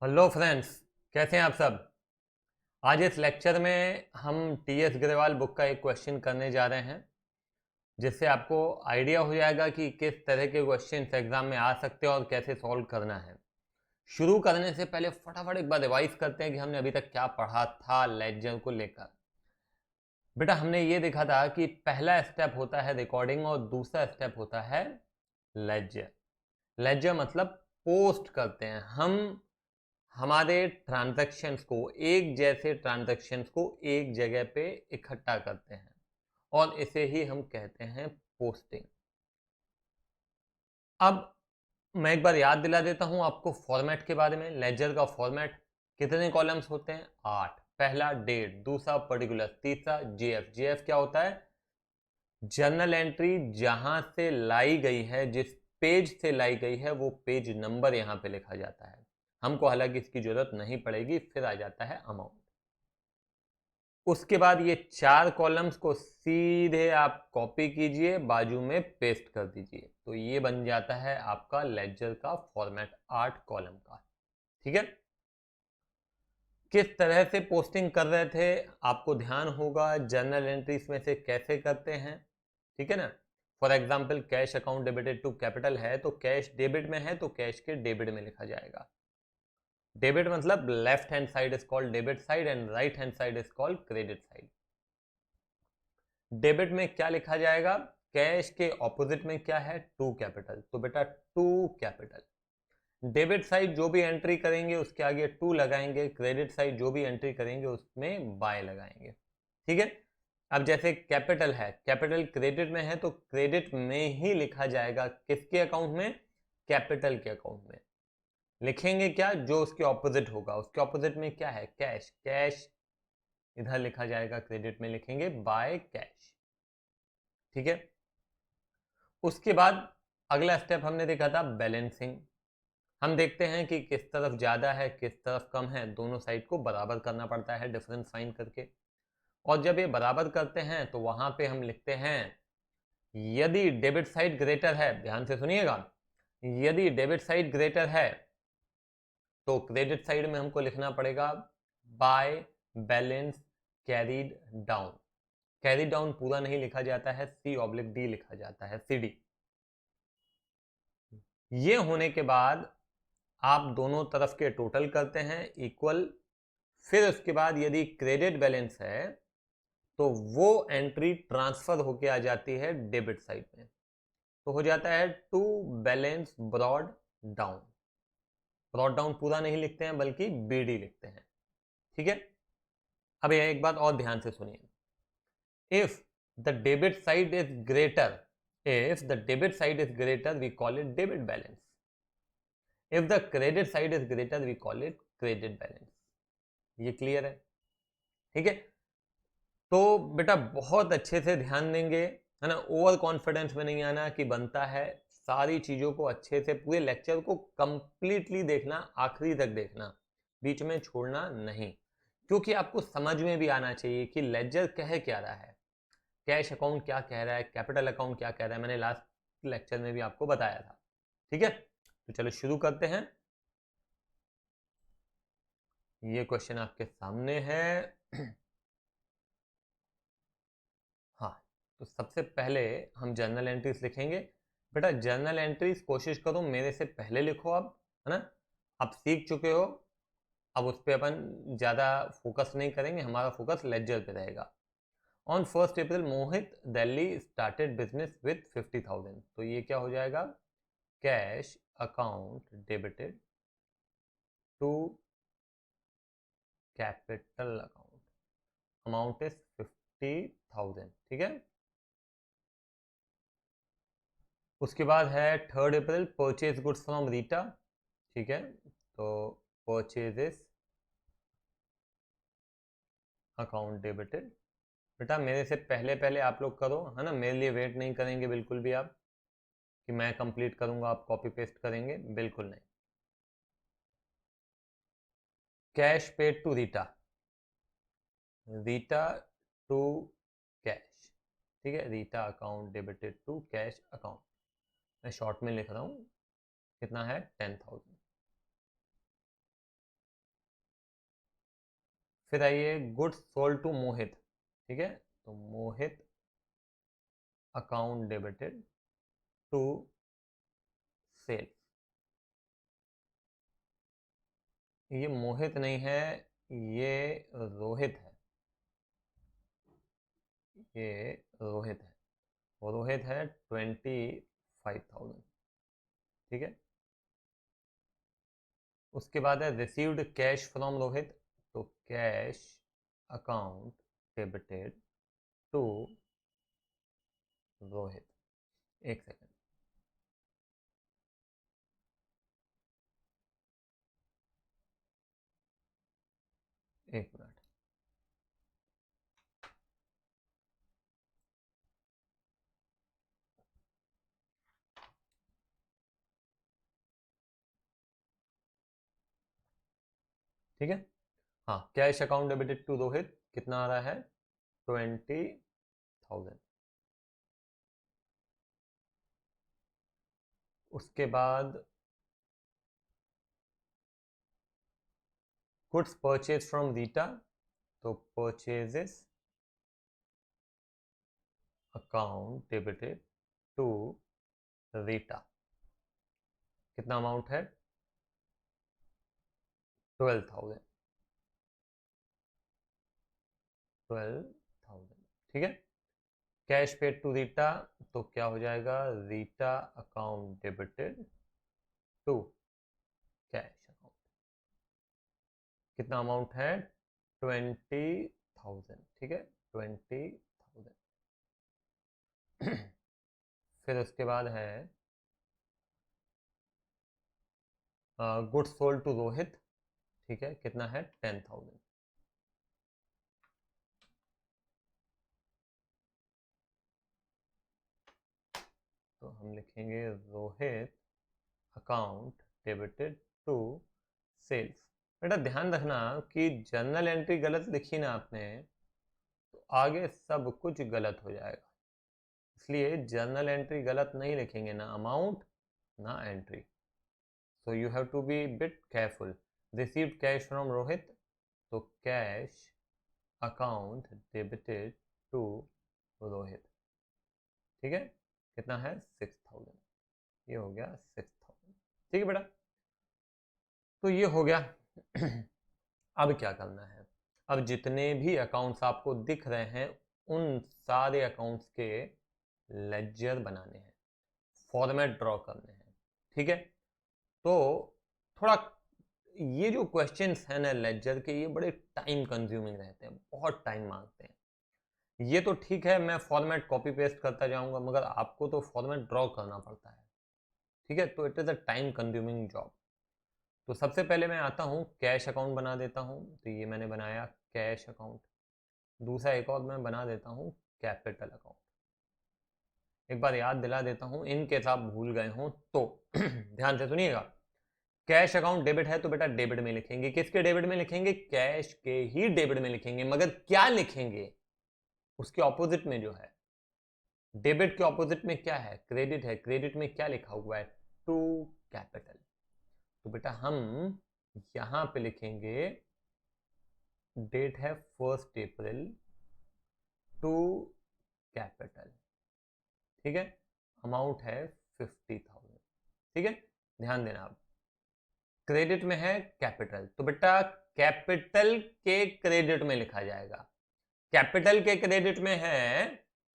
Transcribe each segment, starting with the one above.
Hello friends, कैसे हैं आप सब। आज इस लेक्चर में हम टी एस ग्रेवाल बुक का एक क्वेश्चन करने जा रहे हैं, जिससे आपको आइडिया हो जाएगा कि किस तरह के क्वेश्चन एग्जाम में आ सकते हैं और कैसे सॉल्व करना है। शुरू करने से पहले फटाफट एक बार रिवाइज करते हैं कि हमने अभी तक क्या पढ़ा था लेक्चर को लेकर। बेटा, हमने ये देखा था कि पहला स्टेप होता है रिकॉर्डिंग और दूसरा स्टेप होता है लेजर। लेजर मतलब पोस्ट करते हैं हम हमारे ट्रांजैक्शंस को, एक जैसे ट्रांजैक्शंस को एक जगह पे इकट्ठा करते हैं और इसे ही हम कहते हैं पोस्टिंग। अब मैं एक बार याद दिला देता हूं आपको फॉर्मेट के बारे में। लेजर का फॉर्मेट कितने कॉलम्स होते हैं? 8। पहला डेट, दूसरा पर्टिकुलर, तीसरा जेएफ। जेएफ क्या होता है? जर्नल एंट्री जहां से लाई गई है, जिस पेज से लाई गई है वो पेज नंबर यहां पे लिखा जाता है। हमको हालांकि इसकी जरूरत नहीं पड़ेगी, फिर आ जाता है अमाउंट। उसके बाद ये 4 कॉलम्स को सीधे आप कॉपी कीजिए, बाजू में पेस्ट कर दीजिए, तो ये बन जाता है आपका लेजर का फॉर्मेट 8 कॉलम का। ठीक है। किस तरह से पोस्टिंग कर रहे थे आपको ध्यान होगा, जर्नल एंट्रीज में से कैसे करते हैं। ठीक है ना। For example, cash account debited to capital है तो कैश डेबिट में है तो कैश के डेबिट में लिखा जाएगा। डेबिट मतलब left hand side is called debit side and right hand side is called credit side. Debit में क्या लिखा जाएगा? कैश के ऑपोजिट में क्या है? टू कैपिटल, तो बेटा टू कैपिटल। डेबिट साइड जो भी एंट्री करेंगे उसके आगे टू लगाएंगे, क्रेडिट साइड जो भी एंट्री करेंगे उसमें बाय लगाएंगे। ठीक है। अब जैसे कैपिटल है, कैपिटल क्रेडिट में है तो क्रेडिट में ही लिखा जाएगा, किसके अकाउंट में? कैपिटल के अकाउंट में। लिखेंगे क्या? जो उसके ऑपोजिट होगा। उसके ऑपोजिट में क्या है? कैश। कैश इधर लिखा जाएगा, क्रेडिट में लिखेंगे बाय कैश। ठीक है। उसके बाद अगला स्टेप हमने देखा था बैलेंसिंग। हम देखते हैं कि किस तरफ ज़्यादा है किस तरफ कम है, दोनों साइड को बराबर करना पड़ता है डिफरेंस फाइंड करके। और जब ये बराबर करते हैं तो वहां पे हम लिखते हैं, यदि डेबिट साइड ग्रेटर है, ध्यान से सुनिएगा, यदि डेबिट साइड ग्रेटर है तो क्रेडिट साइड में हमको लिखना पड़ेगा by balance carried down. Carry down पूरा नहीं लिखा जाता है, C/D लिखा जाता है, CD। ये होने के बाद आप दोनों तरफ के टोटल करते हैं इक्वल। फिर उसके बाद यदि क्रेडिट बैलेंस है तो वो एंट्री ट्रांसफर होके आ जाती है डेबिट साइड में, तो हो जाता है to balance brought down. Brought down पूरा नहीं लिखते हैं बल्कि BD लिखते हैं। ठीक है। अब यह एक बात और ध्यान से सुनिए। If the debit side is greater, if the debit side is greater we call it debit balance, if the credit side is greater we call it credit balance। ये क्लियर है? ठीक है। तो बेटा बहुत अच्छे से ध्यान देंगे, है ना। ओवर कॉन्फिडेंस में नहीं आना कि बनता है। सारी चीजों को अच्छे से, पूरे लेक्चर को कंप्लीटली देखना, आखिरी तक देखना, बीच में छोड़ना नहीं। क्योंकि आपको समझ में भी आना चाहिए कि लेजर कह क्या रहा है, कैश अकाउंट क्या कह रहा है, कैपिटल अकाउंट क्या कह रहा है। मैंने लास्ट लेक्चर में भी आपको बताया था। ठीक है। तो चलो शुरू करते हैं। ये क्वेश्चन आपके सामने है। हाँ। तो सबसे पहले हम जर्नल एंट्रीज लिखेंगे। बेटा जर्नल एंट्रीज कोशिश करो मेरे से पहले लिखो अब, है ना। आप सीख चुके हो, अब उस पर अपन ज़्यादा फोकस नहीं करेंगे, हमारा फोकस लेजर पे रहेगा। On 1 April Mohit Delhi started business with 50,000, तो ये क्या हो जाएगा? Cash account debited to capital account, amount is 50,000। ठीक है। उसके बाद है 3 April, purchase goods from Rita. ठीक है। तो परचेजेस अकाउंट डेबिटेड। बेटा मेरे से पहले पहले आप लोग करो, है ना। मेरे लिए वेट नहीं करेंगे बिल्कुल भी आप, कि मैं कंप्लीट करूंगा आप कॉपी पेस्ट करेंगे, बिल्कुल नहीं। Cash paid to Rita, Rita to cash. ठीक है। Rita account debited to cash account. मैं शॉर्ट में लिख रहा हूँ, कितना है? 10,000। फिर आइए गुड्स सोल्ड टू मोहित, ठीक है, तो मोहित अकाउंट डेबिटेड टू सेल। ये मोहित नहीं है, ये रोहित है, ये रोहित है, वो रोहित है 25,000, ठीक है। उसके बाद है रिसीव्ड कैश फ्रॉम रोहित, तो cash account debited to Rohit. एक सेकेंड, एक मिनट। ठीक है, हाँ, cash account debited to Rohit कितना आ रहा है, 20,000। उसके बाद गुड्स परचेज फ्रॉम रीटा, तो purchases account debited to Rita, कितना अमाउंट है, 12,000, 12,000, ठीक है। कैश पेड टू रीटा, तो क्या हो जाएगा, Rita account debited to cash account, कितना अमाउंट है, 20,000, ठीक है, 20,000। फिर उसके बाद है गुड्स सोल्ड टू रोहित, ठीक है, कितना है, 10,000। तो हम लिखेंगे Rohit account debited to sales. बेटा ध्यान रखना कि जर्नल एंट्री गलत लिखी ना आपने तो आगे सब कुछ गलत हो जाएगा, इसलिए जर्नल एंट्री गलत नहीं लिखेंगे, ना अमाउंट ना entry. So you have to be bit careful. Received cash from Rohit, तो cash account debited to Rohit, ठीक है, कितना है, 6,000। ये हो गया 6,000, ठीक है बेटा, तो ये हो गया। अब क्या करना है, अब जितने भी अकाउंट्स आपको दिख रहे हैं उन सारे अकाउंट्स के लेजर बनाने हैं, फॉर्मेट ड्रॉ करने हैं, ठीक है। तो थोड़ा ये जो क्वेश्चंस हैं ना लेजर के, ये बड़े टाइम कंज्यूमिंग रहते हैं, बहुत टाइम मांगते हैं। ये तो ठीक है, मैं फॉर्मेट कॉपी पेस्ट करता जाऊंगा, मगर आपको तो फॉर्मेट ड्रॉ करना पड़ता है, ठीक है, तो it is a time consuming job. तो सबसे पहले मैं आता हूँ कैश अकाउंट बना देता हूँ, तो ये मैंने बनाया कैश अकाउंट। दूसरा एक और मैं बना देता हूँ कैपिटल अकाउंट। एक बार याद दिला देता हूँ इन केस आप भूल गए हो तो। ध्यान से सुनिएगा, कैश अकाउंट डेबिट है तो बेटा डेबिट में लिखेंगे, किसके डेबिट में लिखेंगे, कैश के ही डेबिट में लिखेंगे, मगर क्या लिखेंगे, उसके ऑपोजिट में जो है, डेबिट के ऑपोजिट में क्या है, क्रेडिट है, क्रेडिट में क्या लिखा हुआ है, टू कैपिटल। तो बेटा हम यहां पे लिखेंगे, डेट है 1 अप्रैल टू कैपिटल, ठीक है, अमाउंट है 50,000, ठीक है। ध्यान देना, आप क्रेडिट में है कैपिटल, तो बेटा कैपिटल के क्रेडिट में लिखा जाएगा। कैपिटल के क्रेडिट में है,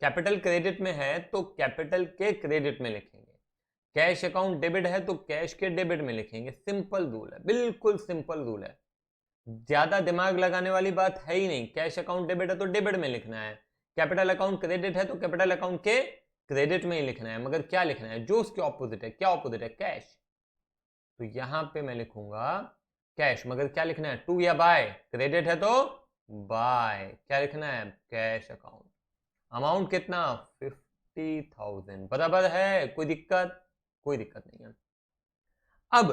कैपिटल क्रेडिट में है तो कैपिटल के क्रेडिट में लिखेंगे। कैश अकाउंट डेबिट है तो कैश के डेबिट में लिखेंगे। सिंपल रूल है, बिल्कुल सिंपल रूल है, ज्यादा दिमाग लगाने वाली बात है ही नहीं। कैश अकाउंट डेबिट है तो डेबिट में लिखना है, कैपिटल अकाउंट क्रेडिट है तो कैपिटल अकाउंट के क्रेडिट में ही लिखना है, मगर क्या लिखना है, जो उसके ऑपोजिट है। क्या ऑपोजिट है, कैश। तो यहां पे मैं लिखूंगा कैश, मगर क्या लिखना है, टू या बाय, क्रेडिट है तो बाय, क्या लिखना है, कैश अकाउंट। अमाउंट कितना, 50,000, बराबर है, कोई दिक्कत, कोई दिक्कत नहीं है। अब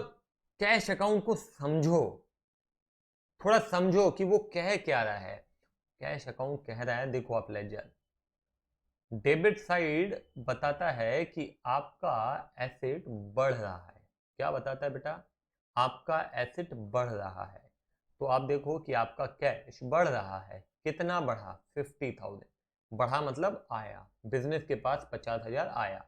कैश अकाउंट को समझो, थोड़ा समझो कि वो कह क्या रहा है। कैश अकाउंट कह रहा है, देखो आप लेजर, डेबिट साइड बताता है कि आपका एसेट बढ़ रहा है। क्या बताता है बेटा, आपका एसेट बढ़ रहा है। तो आप देखो कि आपका कैश बढ़ रहा है। कितना बढ़ा? 50,000 बढ़ा, मतलब आया, बिजनेस के पास 50,000 आया।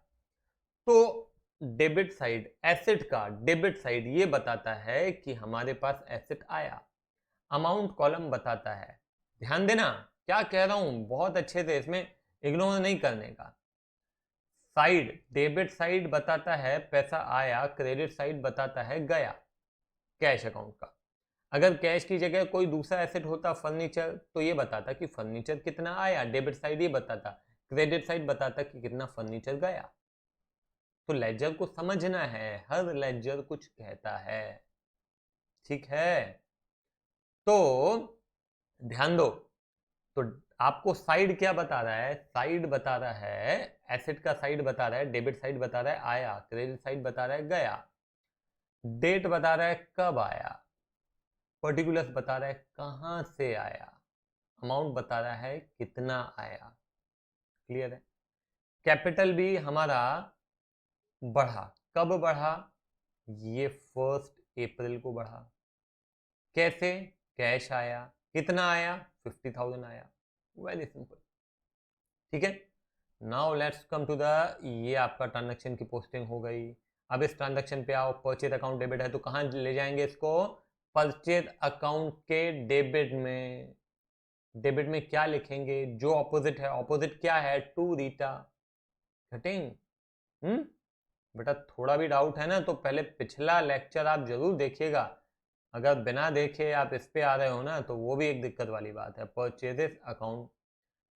तो डेबिट साइड, एसेट का डेबिट साइड ये बताता है कि हमारे पास एसेट आया। अमाउंट कॉलम बताता है, ध्यान देना क्या कह रहा हूं बहुत अच्छे से, इसमें इग्नोर नहीं करने का। साइड, डेबिट साइड बताता है पैसा आया, क्रेडिट साइड बताता है गया कैश अकाउंट का। अगर कैश की जगह कोई दूसरा एसेट होता, फर्नीचर, तो ये बताता कि फर्नीचर कितना आया, डेबिट साइड ये बताता, क्रेडिट साइड बताता कि कितना फर्नीचर गया। तो लेजर को समझना है, हर लेजर कुछ कहता है, ठीक है। तो ध्यान दो, तो आपको साइड क्या बता रहा है? साइड बता रहा है, एसेट का साइड बता रहा है, डेबिट साइड बता रहा है आया, क्रेडिट साइड बता रहा है गया, डेट बता रहा है कब आया, पर्टिकुलर्स बता रहा है कहां से आया, अमाउंट बता रहा है कितना आया। क्लियर है? कैपिटल भी हमारा बढ़ा, कब बढ़ा? ये 1 अप्रैल को बढ़ा। कैसे? कैश आया, कितना आया? 50,000 आया। वेरी सिंपल, ठीक है। Now let's come to the, ये आपका ट्रांजैक्शन की पोस्टिंग हो गई। अब इस ट्रांजैक्शन पे आओ, परचेज अकाउंट डेबिट है तो कहां ले जाएंगे इसको? परचेज अकाउंट के डेबिट में। डेबिट में क्या लिखेंगे? जो ऑपोजिट है, ऑपोजिट क्या है? टू रीटा। घटिंग। बेटा थोड़ा भी डाउट है ना तो पहले पिछला लेक्चर आप जरूर देखिएगा। अगर बिना देखे आप इस पे आ रहे हो ना तो वो भी एक दिक्कत वाली बात है। परचेजेस अकाउंट,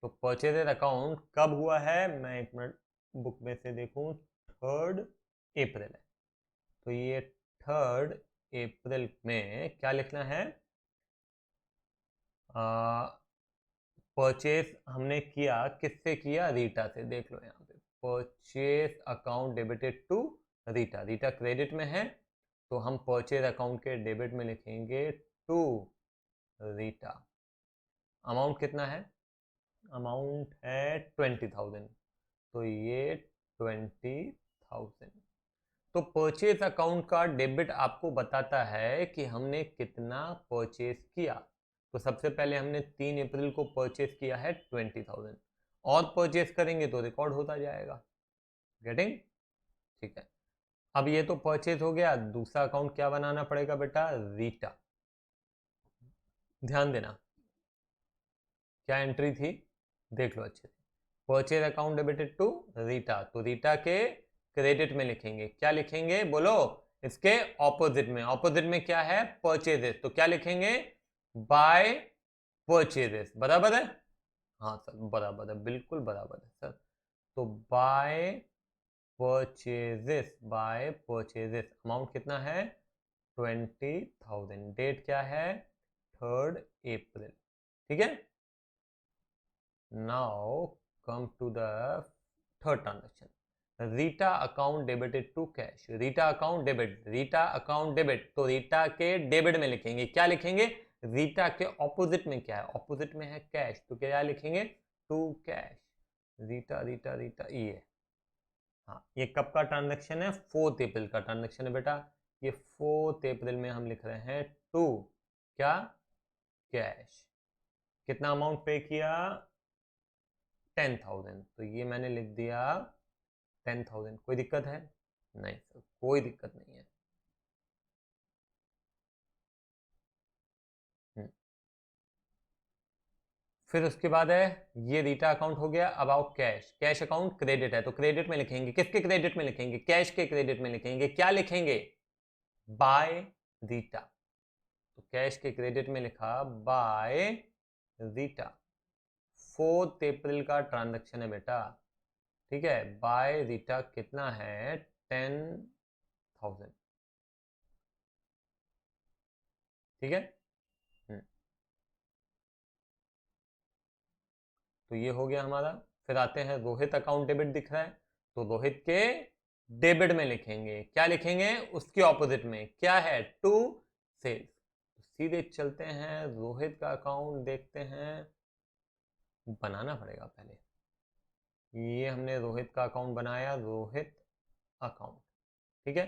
तो परचेजेस अकाउंट कब हुआ है? मैं 1 मिनट बुक में से देखूं। 3 अप्रैल है, तो ये 3 अप्रैल में क्या लिखना है? परचेस हमने किया, किससे किया? रीटा से। देख लो यहाँ पे, purchase account debited to Rita. Rita credit में है तो हम परचेज अकाउंट के डेबिट में लिखेंगे टू रीटा। अमाउंट कितना है? अमाउंट है 20,000, तो ये 20,000। तो परचेज अकाउंट का डेबिट आपको बताता है कि हमने कितना परचेज किया। तो सबसे पहले हमने 3 अप्रैल को परचेज किया है 20,000, और परचेज करेंगे तो रिकॉर्ड होता जाएगा। गेटिंग? ठीक है। अब ये तो परचेज हो गया, दूसरा अकाउंट क्या बनाना पड़ेगा बेटा? रीटा। ध्यान देना क्या एंट्री थी, देख लो अच्छे से। Purchase account debited to Rita, तो रीटा के क्रेडिट में लिखेंगे। क्या लिखेंगे बोलो? इसके ऑपोजिट में। ऑपोजिट में क्या है? परचेजेस, तो क्या लिखेंगे? By purchases. बराबर है? हाँ सर बराबर है, बिल्कुल बराबर है सर। तो by purchases, by purchases amount कितना है? 20,000। डेट क्या है? 3 अप्रैल। ठीक है। Now come to the third transaction. Rita account debited to cash. Rita account debit, Rita account debit, तो रीटा के डेबिट में लिखेंगे। क्या लिखेंगे? रीटा के ऑपोजिट में क्या है? ऑपोजिट में है कैश, तो क्या लिखेंगे? To cash. रीटा रीटा रीटा, ये हाँ, ये कब का ट्रांजेक्शन है? 4 अप्रैल का ट्रांजेक्शन है बेटा। ये 4 अप्रैल में हम लिख रहे हैं टू क्या? कैश। कितना अमाउंट पे किया? 10,000, तो ये मैंने लिख दिया 10,000। कोई दिक्कत है? नहीं सर, कोई दिक्कत नहीं है। हम्म। फिर उसके बाद है, ये रीटा अकाउंट हो गया। अब आओ कैश। कैश अकाउंट क्रेडिट है तो क्रेडिट में लिखेंगे। किसके क्रेडिट में लिखेंगे? कैश के क्रेडिट में लिखेंगे। क्या लिखेंगे? बाय रीटा। तो कैश के क्रेडिट में लिखा बाय रीटा। 4 अप्रैल का ट्रांजेक्शन है बेटा, ठीक है। बाय रीटा कितना है? 10,000। ठीक है। हम्म, तो ये हो गया हमारा। फिर आते हैं, रोहित अकाउंट डेबिट दिख रहा है तो रोहित के डेबिट में लिखेंगे। क्या लिखेंगे? उसके ऑपोजिट में क्या है? To sales. तो सीधे चलते हैं, रोहित का अकाउंट देखते हैं। बनाना पड़ेगा पहले। ये हमने रोहित का अकाउंट बनाया, रोहित अकाउंट, ठीक है।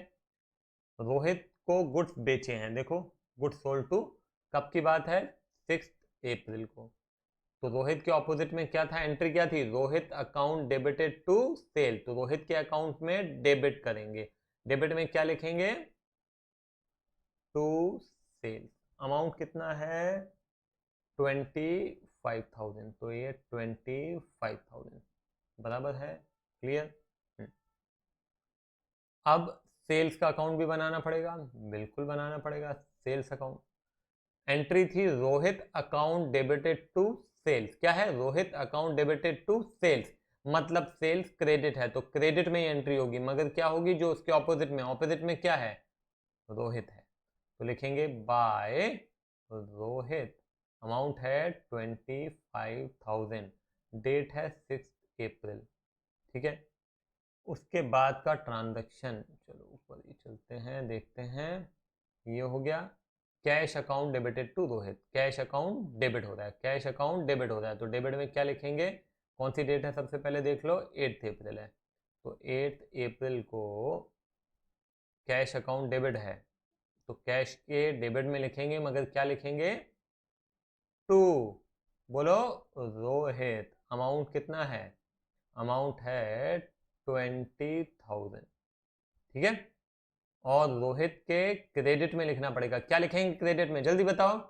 रोहित को गुड्स बेचे हैं, देखो गुड्स सोल्ड टू कब की बात है? 6 अप्रैल को। तो रोहित के ऑपोजिट में क्या था, एंट्री क्या थी? Rohit account debited to sale. तो रोहित के अकाउंट में डेबिट करेंगे। डेबिट में क्या लिखेंगे? To cell. अमाउंट कितना है? 25,000। तो ये 25,000 बराबर है। क्लियर? अब सेल्स का अकाउंट भी बनाना पड़ेगा, बिल्कुल बनाना पड़ेगा। सेल्स अकाउंट एंट्री थी Rohit account debited to sales. क्या है? Rohit account debited to sales, मतलब सेल्स क्रेडिट है तो क्रेडिट में ही एंट्री होगी, मगर क्या होगी? जो उसके ऑपोजिट में, ऑपोजिट में क्या है? रोहित है। तो लिखेंगे बाय रोहित। अमाउंट है 25,000। डेट है 6 अप्रैल। ठीक है। उसके बाद का ट्रांजैक्शन, चलो ऊपर ही चलते हैं, देखते हैं। ये हो गया cash account debited to Rohit. Cash account debit हो रहा है, कैश अकाउंट डेबिट हो रहा है। तो डेबिट में क्या लिखेंगे? कौन सी डेट है? सबसे पहले देख लो, 8 अप्रैल है। तो 8 अप्रैल को कैश अकाउंट डेबिट है, तो कैश के डेबिट में लिखेंगे, मगर क्या लिखेंगे? टू। बोलो, रोहित। अमाउंट कितना है? अमाउंट है 20,000। ठीक है। और रोहित के क्रेडिट में लिखना पड़ेगा। क्या लिखेंगे क्रेडिट में? जल्दी बताओ।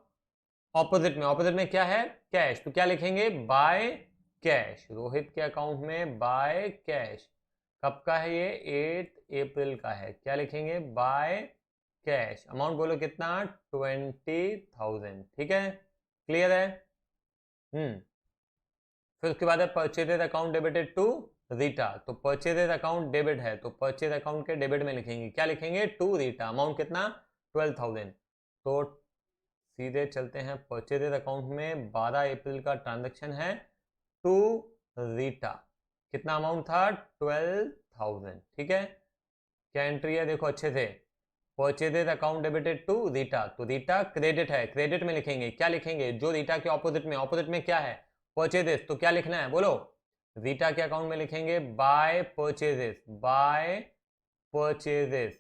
ऑपोजिट में, ऑपोजिट में क्या है? कैश। तो क्या लिखेंगे? By cash. रोहित के अकाउंट में बाय कैश। कब का है ये? 8 अप्रैल का है। क्या लिखेंगे? By cash. अमाउंट बोलो कितना? 20,000। ठीक है, क्लियर है? फिर उसके बाद है purchases account debited to Rita. तो परचेजेज अकाउंट डेबिट है, तो परचेज अकाउंट के डेबिट में लिखेंगे। क्या लिखेंगे? टू रीटा। अमाउंट कितना? 12,000। तो सीधे चलते हैं परचेजेज अकाउंट में। 12 अप्रैल का ट्रांजैक्शन है टू रीटा। कितना अमाउंट था? 12,000। ठीक है। क्या एंट्री है? देखो अच्छे से। Purchases account debited to Rita. तो रीटा क्रेडिट है, क्रेडिट में लिखेंगे। क्या लिखेंगे? जो रीटा के ऑपोजिट में, ऑपोजिट में क्या है? परचेजेस। तो क्या लिखना है? बोलो। रीटा के अकाउंट में लिखेंगे by purchases. By purchases.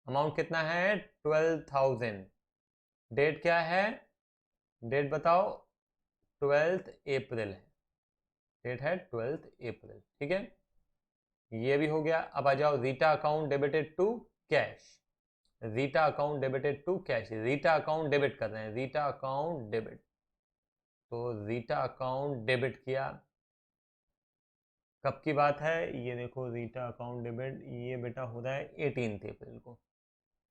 Amount कितना है? 12,000। डेट क्या है? डेट बताओ। 12 अप्रैल है। डेट है 12 अप्रैल। ठीक है, ये भी हो गया। अब आ जाओ Rita account debited to cash. Rita account debited to cash. Rita account debit कर रहे हैं, रीटा अकाउंट डेबिट। तो रीटा अकाउंट डेबिट किया। कब की बात है? ये देखो, रीटा अकाउंट डेबिट ये बेटा हो रहा है 18 अप्रैल को।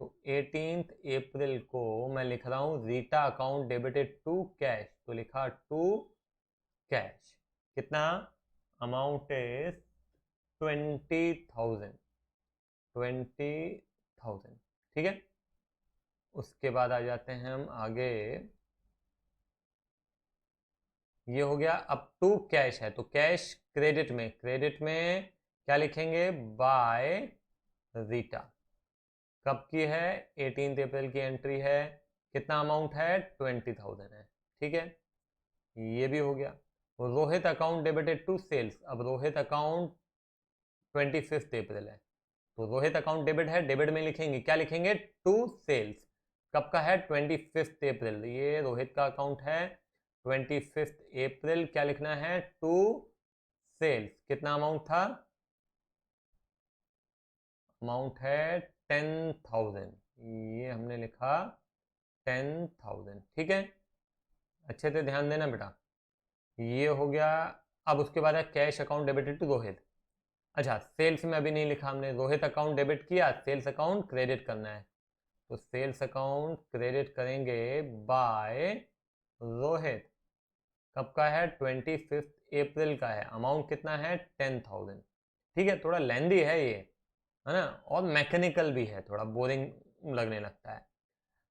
तो 18 अप्रैल को मैं लिख रहा हूँ Rita account debited to cash. तो लिखा टू कैश। कितना? Amount is 20,000। 20,000। ठीक है। उसके बाद आ जाते हैं हम आगे। ये हो गया। अब टू कैश है, तो कैश क्रेडिट में, क्रेडिट में क्या लिखेंगे? बाय रीटा। कब की है? 18 अप्रैल की एंट्री है। कितना अमाउंट है? 20,000 है। ठीक है, ये भी हो गया। Rohit account debited to sales. अब रोहित अकाउंट 25 अप्रैल है, तो रोहित अकाउंट डेबिट है, डेबिट में लिखेंगे। क्या लिखेंगे? To sales. कब का है? 25 अप्रैल। ये रोहित का अकाउंट है 25 अप्रैल। क्या लिखना है? To sales. कितना अमाउंट था? अमाउंट है 10,000। ये हमने लिखा 10,000। ठीक है, अच्छे से ध्यान देना बेटा। ये हो गया। अब उसके बाद है cash account debited to Rohit. अच्छा, सेल्स में अभी नहीं लिखा हमने। रोहित अकाउंट डेबिट किया, सेल्स अकाउंट क्रेडिट करना है। तो सेल्स अकाउंट क्रेडिट करेंगे बाय रोहित। कब का है? 25 अप्रैल का है। अमाउंट कितना है? 10,000। ठीक है, थोड़ा लेंदी है ये, है ना, और मैकेनिकल भी है, थोड़ा बोरिंग लगने लगता है।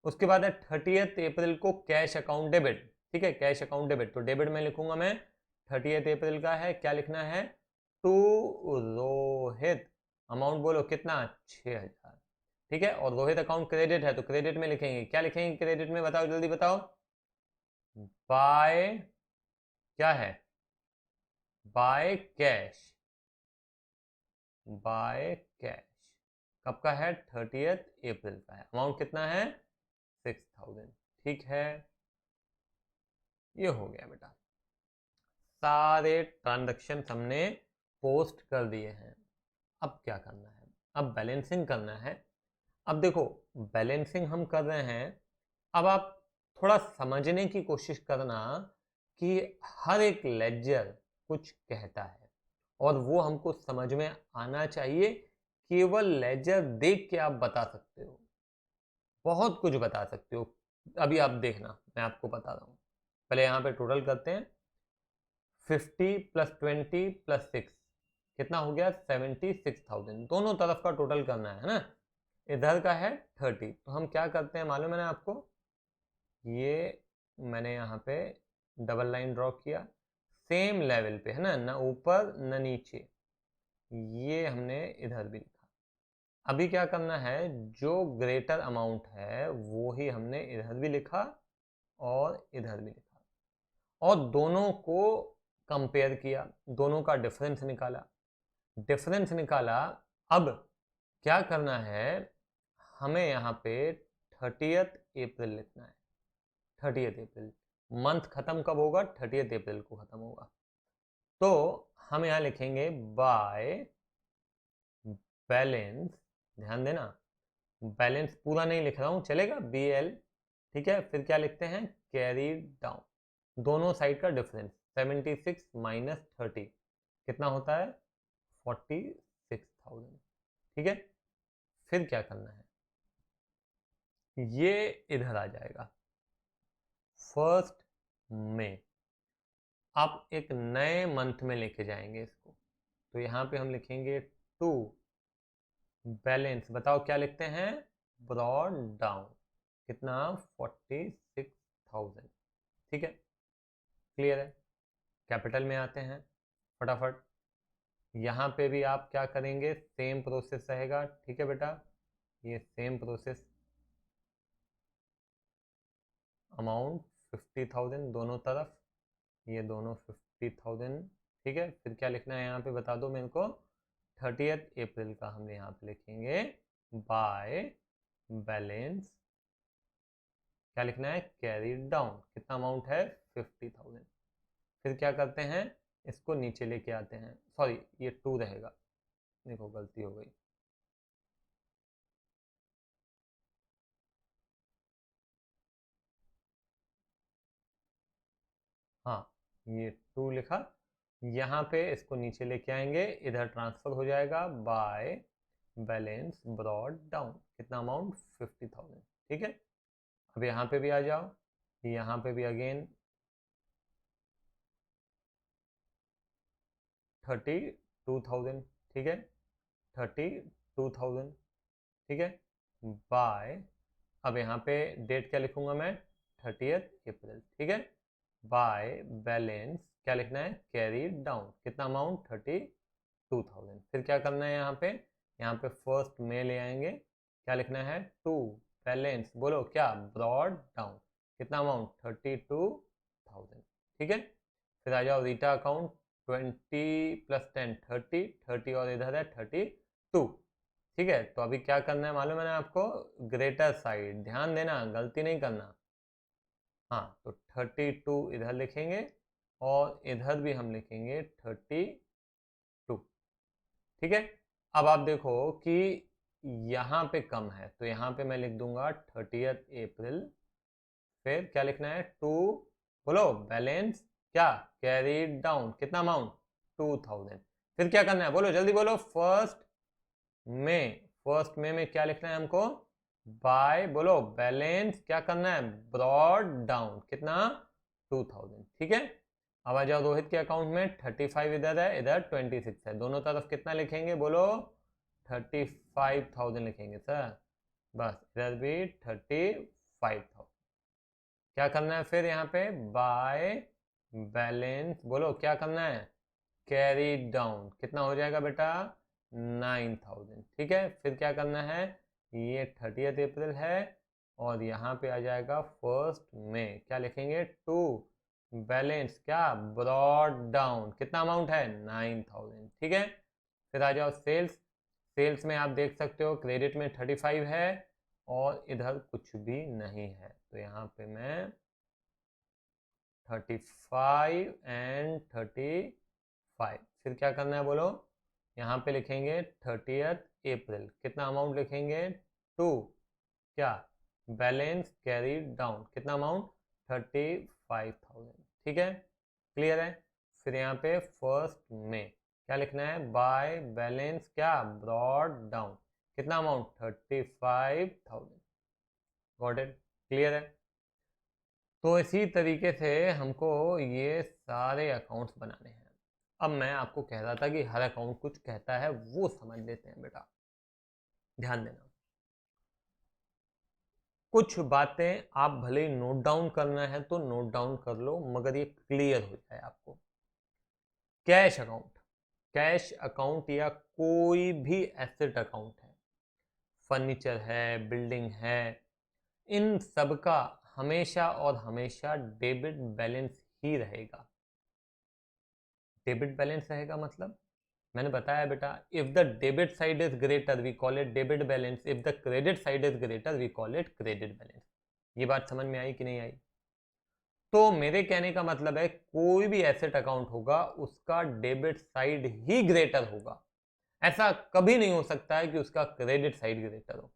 उसके बाद है 30 अप्रैल को कैश अकाउंट डेबिट। ठीक है, कैश अकाउंट डेबिट। तो डेबिट में लिखूंगा मैं 30 अप्रैल का है। क्या लिखना है? टू रोहित। अमाउंट बोलो कितना? 6,000। ठीक है, और रोहित अकाउंट क्रेडिट है, तो क्रेडिट में लिखेंगे। क्या लिखेंगे क्रेडिट में? बताओ, जल्दी बताओ। बाय, क्या है? By cash. By cash. कब का है? 30 अप्रैल का है। अमाउंट कितना है? 6,000। ठीक है, ये हो गया बेटा, सारे ट्रांजैक्शन हमने पोस्ट कर दिए हैं। अब क्या करना है, अब बैलेंसिंग करना है। अब देखो बैलेंसिंग हम कर रहे हैं, अब आप थोड़ा समझने की कोशिश करना कि हर एक लेजर कुछ कहता है और वो हमको समझ में आना चाहिए। केवल लेजर देख के आप बता सकते हो, बहुत कुछ बता सकते हो। अभी आप देखना, मैं आपको बता रहा हूँ। पहले यहाँ पे टोटल करते हैं, 50 प्लस 20 प्लस 6 कितना हो गया, 76,000। दोनों तरफ का टोटल करना है ना, इधर का है 30। तो हम क्या करते हैं मालूम है ना आपको, ये मैंने यहाँ पे डबल लाइन ड्रॉ किया, सेम लेवल पे है ना, ना ऊपर न नीचे, ये हमने इधर भी लिखा। अभी क्या करना है, जो ग्रेटर अमाउंट है वो ही हमने इधर भी लिखा और इधर भी लिखा, और दोनों को कंपेयर किया, दोनों का डिफरेंस निकाला। डिफरेंस निकाला, अब क्या करना है, हमें यहाँ पे 30th अप्रैल लिखना है। 30th अप्रैल, मंथ खत्म कब होगा, 30th अप्रैल को खत्म होगा। तो हम यहाँ लिखेंगे बाय बैलेंस, ध्यान देना बैलेंस पूरा नहीं लिख रहा हूँ, चलेगा, BL, ठीक है। फिर क्या लिखते हैं, कैरी डाउन, दोनों साइड का डिफरेंस, 76 माइनस 30 कितना होता है, 46,000, ठीक है। फिर क्या करना है, ये इधर आ जाएगा 1 मई, आप एक नए मंथ में लेके जाएंगे इसको। तो यहाँ पे हम लिखेंगे टू बैलेंस, बताओ क्या लिखते हैं, ब्रॉड डाउन, कितना, 46,000, ठीक है, क्लियर है। कैपिटल में आते हैं फटाफट, यहाँ पे भी आप क्या करेंगे, सेम प्रोसेस रहेगा, ठीक है बेटा, ये सेम प्रोसेस, अमाउंट 50,000 दोनों तरफ, ये दोनों 50,000, ठीक है। फिर क्या लिखना है यहाँ पे बता दो मेरे को, 30th अप्रैल का हम यहाँ पे लिखेंगे बाय बैलेंस, क्या लिखना है, कैरी डाउन, कितना अमाउंट है, 50,000। फिर क्या करते हैं, इसको नीचे लेके आते हैं, सॉरी ये 2 रहेगा, देखो गलती हो गई, हाँ ये 2 लिखा, यहाँ पे इसको नीचे लेके आएंगे, इधर ट्रांसफर हो जाएगा बाय बैलेंस ब्रॉड डाउन, कितना अमाउंट, 50,000, ठीक है। अब यहाँ पे भी आ जाओ, यहाँ पे भी अगेन 32,000, ठीक है, 32,000, ठीक है, बाय, अब यहाँ पे डेट क्या लिखूंगा मैं, 30th अप्रैल, ठीक है, बाय बैलेंस क्या लिखना है, कैरी डाउन, कितना अमाउंट, 32,000। फिर क्या करना है, यहाँ पे 1 मई ले आएंगे, क्या लिखना है, टू बैलेंस, बोलो क्या, ब्रॉड डाउन, कितना अमाउंट, 32,000, ठीक है। फिर आ जाओ रीटा अकाउंट, 20 प्लस 10 30 और इधर है 32, ठीक है। तो अभी क्या करना है मालूम है ना आपको, ग्रेटर साइड, ध्यान देना गलती नहीं करना, हाँ तो 32 इधर लिखेंगे और इधर भी हम लिखेंगे 32, ठीक है। अब आप देखो कि यहाँ पे कम है, तो यहाँ पे मैं लिख दूंगा 30th अप्रैल, फिर क्या लिखना है, टू, बोलो बैलेंस क्या, कैरी डाउन, कितना अमाउंट, 2,000। फिर क्या करना है, बोलो जल्दी बोलो, फर्स्ट में क्या लिखना है हमको, बाय, बोलो बैलेंस क्या करना है, ब्रॉड डाउन, कितना, 2,000, ठीक है। अब आ जाओ रोहित के अकाउंट में, 35 इधर है, इधर 26 है, दोनों तरफ कितना लिखेंगे, बोलो 35,000 लिखेंगे सर, बस इधर भी 35,000। क्या करना है फिर यहाँ पे, बाय बैलेंस, बोलो क्या करना है, कैरी डाउन, कितना हो जाएगा बेटा, 9,000, ठीक है। फिर क्या करना है, ये 30th अप्रैल है और यहाँ पे आ जाएगा 1 मई, क्या लिखेंगे, टू बैलेंस क्या, ब्रॉड डाउन, कितना अमाउंट है, 9,000, ठीक है। फिर आ जाओ सेल्स, सेल्स में आप देख सकते हो क्रेडिट में 35 है और इधर कुछ भी नहीं है, तो यहाँ पे मैं 35 एंड 35, फिर क्या करना है बोलो, यहाँ पे लिखेंगे 30 अप्रैल, कितना अमाउंट लिखेंगे 2, क्या बैलेंस कैरी डाउन, कितना अमाउंट 35,000, ठीक है, क्लियर है। फिर यहाँ पे 1 में क्या लिखना है, बाय बैलेंस क्या ब्रॉड डाउन, कितना अमाउंट 35,000, गॉट इट, क्लियर है। तो इसी तरीके से हमको ये सारे अकाउंट्स बनाने हैं। अब मैं आपको कह रहा था कि हर अकाउंट कुछ कहता है, वो समझ लेते हैं बेटा, ध्यान देना। कुछ बातें आप भले ही नोट डाउन करना है तो नोट डाउन कर लो, मगर ये क्लियर हो जाए आपको। कैश अकाउंट, कैश अकाउंट या कोई भी एसेट अकाउंट है, फर्नीचर है, बिल्डिंग है, इन सब का हमेशा और हमेशा डेबिट बैलेंस ही रहेगा। डेबिट बैलेंस रहेगा मतलब मैंने बताया बेटा, if the debit side is greater we call it debit balance, if the credit side is greater we call it credit balance. ये बात समझ में आई कि नहीं आई। तो मेरे कहने का मतलब है कोई भी एसेट अकाउंट होगा उसका डेबिट साइड ही ग्रेटर होगा, ऐसा कभी नहीं हो सकता है कि उसका क्रेडिट साइड ग्रेटर हो।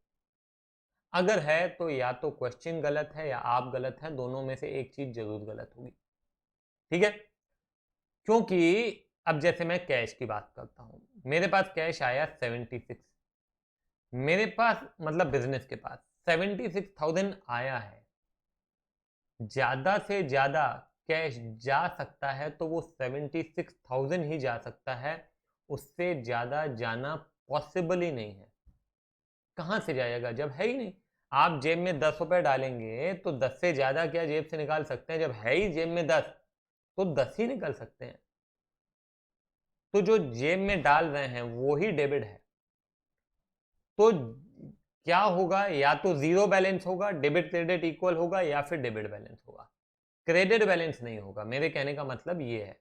अगर है तो या तो क्वेश्चन गलत है या आप गलत हैं, दोनों में से एक चीज जरूर गलत होगी, ठीक है। क्योंकि अब जैसे मैं कैश की बात करता हूं, मेरे पास कैश आया 76, मेरे पास मतलब बिजनेस के पास 76,000 आया है, ज्यादा से ज्यादा कैश जा सकता है तो वो 76,000 ही जा सकता है, उससे ज्यादा जाना पॉसिबल ही नहीं है। कहां से जाएगा जब है ही नहीं। आप जेब में 10 रुपए डालेंगे तो 10 से ज्यादा क्या जेब से निकाल सकते हैं, जब है ही जेब में 10 तो 10 ही निकल सकते हैं। तो जो जेब में डाल रहे हैं वो ही डेबिट है। तो क्या होगा, या तो जीरो बैलेंस होगा, डेबिट क्रेडिट इक्वल होगा, या फिर डेबिट बैलेंस होगा, क्रेडिट बैलेंस नहीं होगा। मेरे कहने का मतलब ये है,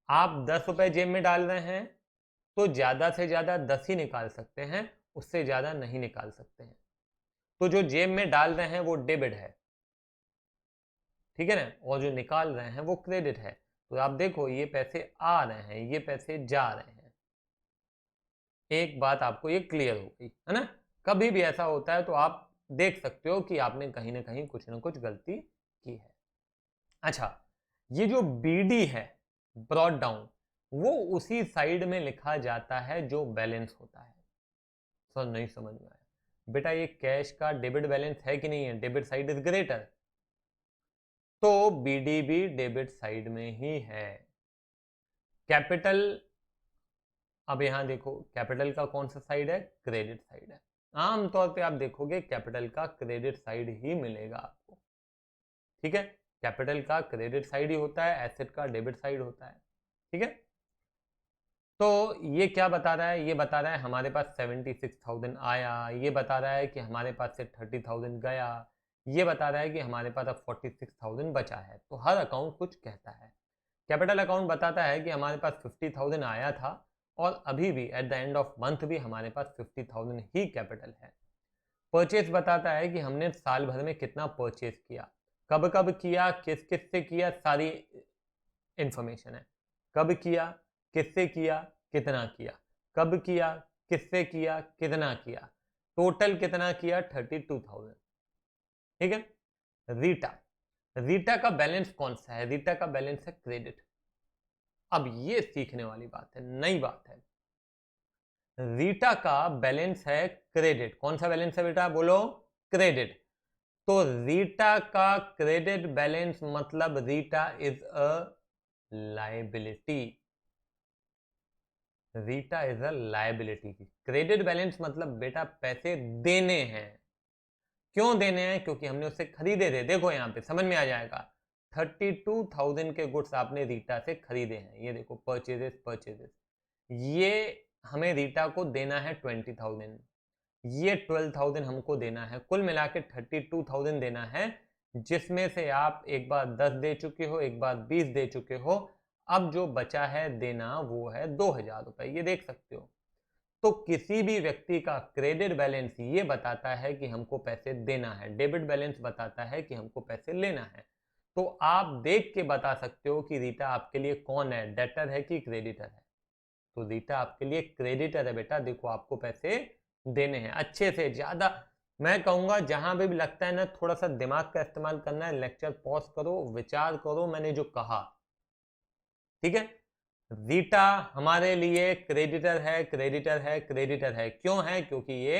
आप 10 रुपए जेब में डाल रहे हैं तो ज्यादा से ज्यादा 10 ही निकाल सकते हैं, उससे ज्यादा नहीं निकाल सकते हैं। तो जो जेब में डाल रहे हैं वो डेबिट है, ठीक है ना, और जो निकाल रहे हैं वो क्रेडिट है। तो आप देखो ये पैसे आ रहे हैं, ये पैसे जा रहे हैं, एक बात आपको ये क्लियर हो गई है ना। कभी भी ऐसा होता है तो आप देख सकते हो कि आपने कहीं ना कहीं कुछ ना कुछ गलती की है। अच्छा, ये जो बीडी है ब्रॉड डाउन, वो उसी साइड में लिखा जाता है जो बैलेंस होता है। सर नहीं समझ में आया बेटा, ये कैश का डेबिट बैलेंस है कि नहीं है, डेबिट साइड इज ग्रेटर, तो बीडी भी डेबिट साइड में ही है। कैपिटल, अब यहां देखो कैपिटल का कौन सा साइड है, क्रेडिट साइड है। आमतौर पे आप देखोगे कैपिटल का क्रेडिट साइड ही मिलेगा आपको, ठीक है। कैपिटल का क्रेडिट साइड ही होता है, एसेट का डेबिट साइड होता है, ठीक है। तो ये क्या बता रहा है, ये बता रहा है हमारे पास 76,000 आया, ये बता रहा है कि हमारे पास से 30,000 गया, ये बता रहा है कि हमारे पास अब 46,000 बचा है। तो हर अकाउंट कुछ कहता है। कैपिटल अकाउंट बताता है कि हमारे पास 50,000 आया था और अभी भी at the end of month भी हमारे पास 50,000 ही कैपिटल है। परचेज बताता है कि हमने साल भर में कितना परचेज किया, कब कब किया, किस किस से किया, सारी इंफॉर्मेशन है। कब किया, किससे किया, कितना किया, कब किया, किससे किया, कितना किया, टोटल कितना किया 32,000, ठीक है। रीटा, रीटा का बैलेंस कौन सा है, रीटा का बैलेंस है क्रेडिट। अब ये सीखने वाली बात है, नई बात है। रीटा का बैलेंस है क्रेडिट, कौन सा बैलेंस है बेटा बोलो, क्रेडिट। तो रीटा का क्रेडिट बैलेंस मतलब Rita is a liability, Rita is a liability. Credit balance मतलब बेटा पैसे देने हैं। क्यों देने हैं, क्योंकि हमने उससे खरीदे थे। देखो यहां पे समझ में आ जाएगा, 32,000 के गुड्स आपने रीटा से खरीदे हैं, ये देखो परचेजेस परचेजेस, ये हमें रीटा को देना है 20,000, ये 12,000 हमको देना है, कुल मिला के 32,000 देना है, जिसमें से आप एक बार 10 दे चुके हो, एक बार 20 दे चुके हो, अब जो बचा है देना वो है 2,000 रुपए, ये देख सकते हो। तो किसी भी व्यक्ति का क्रेडिट बैलेंस ये बताता है कि हमको पैसे देना है, डेबिट बैलेंस बताता है कि हमको पैसे लेना है। तो आप देख के बता सकते हो कि रीता आपके लिए कौन है, डेटर है कि क्रेडिटर है। तो रीता आपके लिए क्रेडिटर है बेटा। देखो आपको पैसे देने हैं, अच्छे से ज्यादा मैं कहूंगा जहां भी लगता है ना थोड़ा सा दिमाग का इस्तेमाल करना है, लेक्चर पॉज करो, विचार करो मैंने जो कहा, ठीक है। रीटा हमारे लिए क्रेडिटर है, क्रेडिटर है, क्रेडिटर है। क्यों है? क्योंकि ये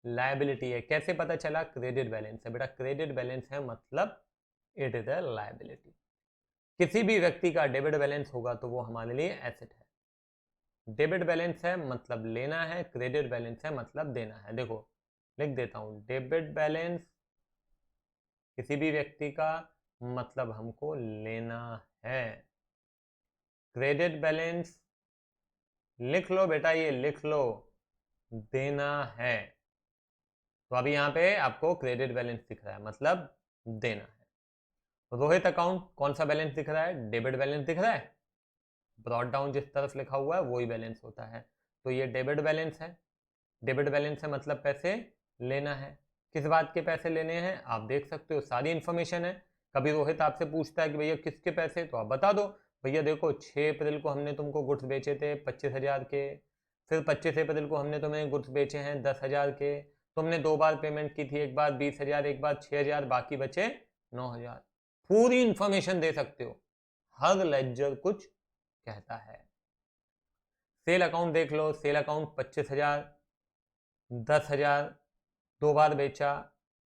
लायबिलिटी है। कैसे पता चला? क्रेडिट बैलेंस है बेटा, क्रेडिट बैलेंस है मतलब इट इज अ लायबिलिटी। किसी भी व्यक्ति का डेबिट बैलेंस होगा तो वो हमारे लिए एसेट है। डेबिट बैलेंस है मतलब लेना है, क्रेडिट बैलेंस है मतलब देना है। देखो लिख देता हूं, डेबिट बैलेंस किसी भी व्यक्ति का मतलब हमको लेना है, क्रेडिट बैलेंस लिख लो बेटा, ये लिख लो, देना है। तो अभी यहां पे आपको क्रेडिट बैलेंस दिख रहा है मतलब देना है। रोहित अकाउंट कौन सा बैलेंस दिख रहा है? डेबिट बैलेंस दिख रहा है। ब्रॉड डाउन जिस तरफ लिखा हुआ है वही बैलेंस होता है। तो ये डेबिट बैलेंस है। डेबिट बैलेंस है मतलब पैसे लेना है। किस बात के पैसे लेने हैं आप देख सकते हो, सारी इंफॉर्मेशन है। कभी रोहित आपसे पूछता है कि भैया किसके पैसे, तो आप बता दो भैया देखो 6 अप्रैल को हमने तुमको गुड्स बेचे थे 25,000 के, फिर 25 अप्रैल को हमने तुम्हें गुड्स बेचे हैं 10,000 के, तुमने 2 बार पेमेंट की थी, एक बार 20,000 एक बार 6,000, बाकी बचे 9,000। पूरी इंफॉर्मेशन दे सकते हो, हर लेजर कुछ कहता है। सेल अकाउंट देख लो, सेल अकाउंट 25,000, 10,000, 2 बार बेचा,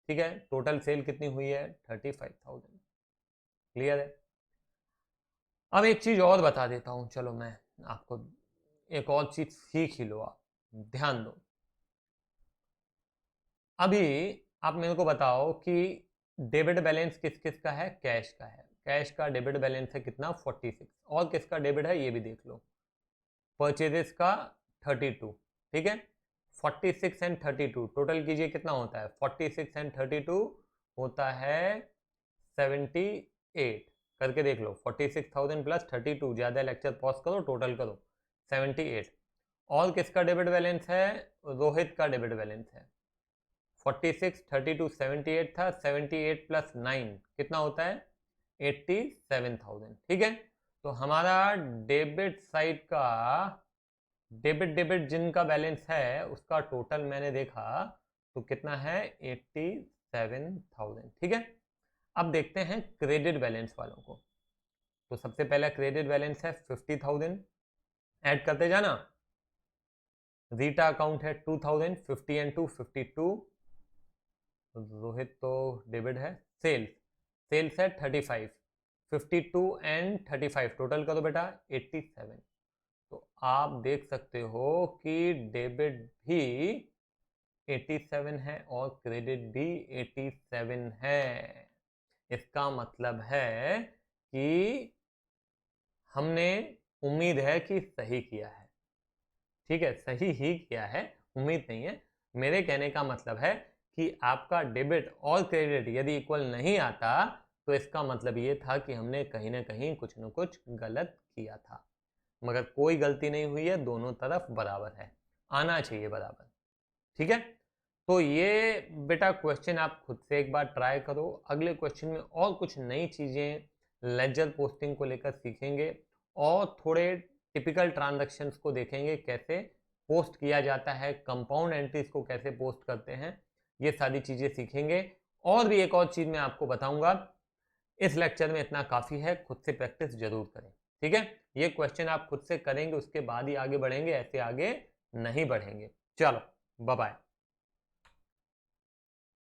ठीक है। टोटल सेल कितनी हुई है? 35,000। क्लियर है। अब एक चीज और बता देता हूं, चलो मैं आपको एक और चीज सीख ही लो, आप ध्यान दो। अभी आप मेरे को बताओ कि डेबिट बैलेंस किस किस का है? कैश का है। कैश का डेबिट बैलेंस है कितना? 46। और किसका डेबिट है ये भी देख लो, परचेजेस का 32, ठीक है। 46 एंड 32 टोटल कीजिए कितना होता है? 46 एंड 32 होता है 78। करके देख लो, 46,000 प्लस 32, ज़्यादा लेक्चर पॉज करो, टोटल करो 78। और किसका डेबिट बैलेंस है? रोहित का डेबिट बैलेंस है। 46, 32, 78 था, 78 प्लस 9 कितना होता है? 87,000, ठीक है। तो हमारा डेबिट साइड का डेबिट जिनका बैलेंस है उसका टोटल मैंने देखा तो कितना है? 87,000, ठीक है। अब देखते हैं क्रेडिट बैलेंस वालों को। तो सबसे पहला क्रेडिट बैलेंस है 50,000, ऐड करते जाना। रीटा अकाउंट है 2,000, 50 एंड 2 52। रोहित तो डेबिट है। सेल्स, सेल्स है 35, 52 एंड 35 टोटल करो बेटा 87। तो आप देख सकते हो कि डेबिट भी 87 है और क्रेडिट भी 87 है। इसका मतलब है कि हमने उम्मीद है कि सही किया है, ठीक है, सही ही किया है, उम्मीद नहीं है। मेरे कहने का मतलब है कि आपका डेबिट और क्रेडिट यदि इक्वल नहीं आता तो इसका मतलब ये था कि हमने कहीं ना कहीं कुछ न कुछ गलत किया था। मगर कोई गलती नहीं हुई है, दोनों तरफ बराबर है, आना चाहिए बराबर, ठीक है। तो ये बेटा क्वेश्चन आप खुद से एक बार ट्राई करो। अगले क्वेश्चन में और कुछ नई चीज़ें लेजर पोस्टिंग को लेकर सीखेंगे और थोड़े टिपिकल ट्रांजैक्शंस को देखेंगे, कैसे पोस्ट किया जाता है, कंपाउंड एंट्रीज को कैसे पोस्ट करते हैं, ये सारी चीज़ें सीखेंगे। और भी एक और चीज़ मैं आपको बताऊंगा। इस लेक्चर में इतना काफ़ी है, खुद से प्रैक्टिस जरूर करें, ठीक है। ये क्वेश्चन आप खुद से करेंगे उसके बाद ही आगे बढ़ेंगे, ऐसे आगे नहीं बढ़ेंगे। चलो बाय बाय।